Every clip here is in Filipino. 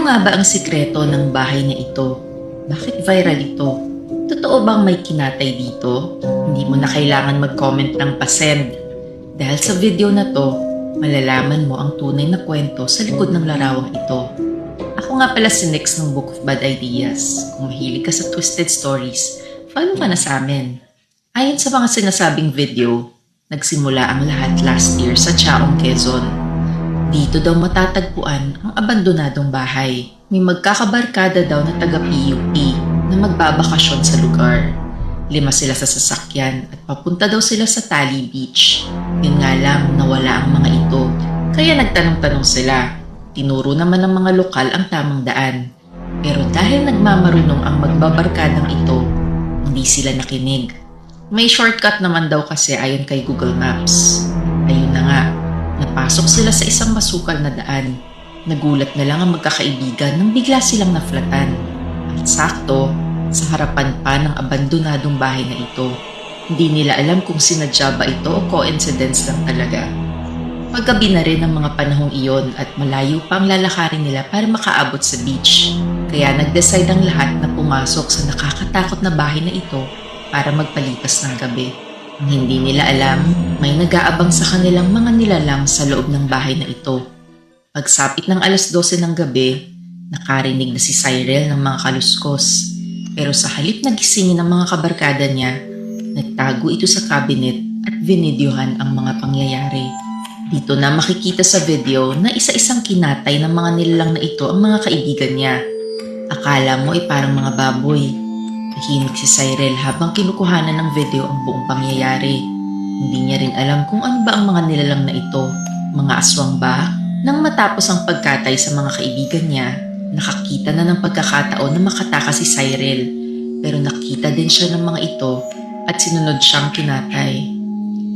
Ano nga ba ang sikreto ng bahay na ito? Bakit viral ito? Totoo bang may kinatay dito? Hindi mo na kailangan mag-comment ng pasend. Dahil sa video na to, malalaman mo ang tunay na kwento sa likod ng larawang ito. Ako nga pala si Nix ng Book of Bad Ideas. Kung mahilig ka sa twisted stories, follow ka na sa amin. Ayon sa mga sinasabing video, nagsimula ang lahat last year sa Chaong, Quezon. Dito daw matatagpuan ang abandonadong bahay. May magkakabarkada daw na taga-PUP na magbabakasyon sa lugar. 5 sila sa sasakyan at papunta daw sila sa Tali Beach. Yun nga lang, nawala ang mga ito. Kaya nagtanong-tanong sila. Tinuro naman ng mga lokal ang tamang daan. Pero dahil nagmamarunong ang magbabarkadang ito, hindi sila nakinig. May shortcut naman daw kasi ayon kay Google Maps. Ayun na nga, napasok sila sa isang masukal na daan. Nagulat na lang ang magkakaibigan nang bigla silang naflatan. At sakto, sa harapan pa ng abandonadong bahay na ito. Hindi nila alam kung sinadya ba ito o coincidence lang talaga. Paggabi na rin ang mga panahong iyon at malayo pa ang lalakarin nila para makaabot sa beach. Kaya nag-decide ang lahat na pumasok sa nakakatakot na bahay na ito para magpalipas ng gabi. Ang hindi nila alam, may nag-aabang sa kanilang mga nilalang sa loob ng bahay na ito. Pagsapit ng 12:00 ng gabi, nakarinig na si Cyril ng mga kaluskos. Pero sa halip na gisingin ng mga kabarkada niya, nagtago ito sa cabinet at vinidyohan ang mga pangyayari. Dito na makikita sa video na isa-isang kinatay ng mga nilalang na ito ang mga kaibigan niya. Akala mo ay parang mga baboy. Tahimik si Cyril habang kinukuhanan ng video ang buong pangyayari. Hindi niya rin alam kung ano ba ang mga nilalang na ito. Mga aswang ba? Nang matapos ang pagkatay sa mga kaibigan niya, nakakita na ng pagkakataon na makatakas si Cyril. Pero nakita din siya ng mga ito at sinunod siyang kinatay.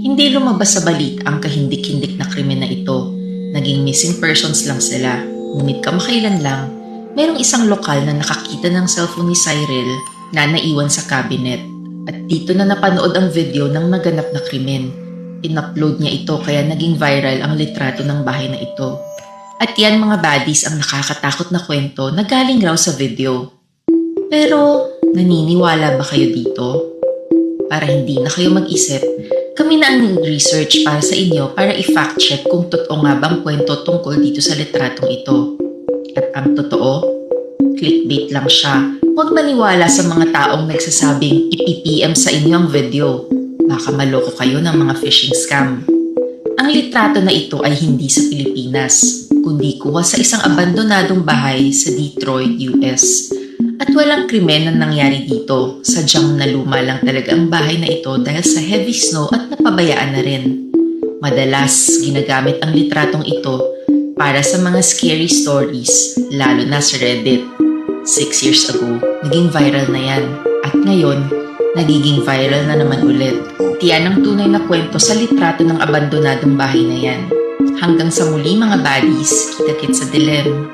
Hindi lumabas sa balita ang kahindik-hindik na krimen na ito. Naging missing persons lang sila. Ngunit kamakailan lang, merong isang lokal na nakakita ng cellphone ni Cyril na naiwan sa cabinet. At dito na napanood ang video ng naganap na krimen. In-upload niya ito kaya naging viral ang litrato ng bahay na ito. At yan mga buddies ang nakakatakot na kwento na galing raw sa video. Pero naniniwala ba kayo dito? Para hindi na kayo mag-isip, kami na ang nag-research para sa inyo para i-fact check kung totoo nga bang kwento tungkol dito sa litratong ito. At ang totoo, clickbait lang siya. Huwag maniwala sa mga taong nagsasabing ipipm sa inyo ang video. Baka maloko kayo ng mga phishing scam. Ang litrato na ito ay hindi sa Pilipinas, kundi kuha sa isang abandonadong bahay sa Detroit, US. At walang krimen na nangyari dito, sadyang naluma lang talaga ang bahay na ito dahil sa heavy snow at napabayaan na rin. Madalas, ginagamit ang litratong ito para sa mga scary stories, lalo na sa Reddit. 6 years ago, naging viral na yan. At ngayon, nagiging viral na naman ulit. Tiyan ang tunay na kwento sa litrato ng abandonadong bahay na yan. Hanggang sa muli mga buddies, kita-kits sa dilim.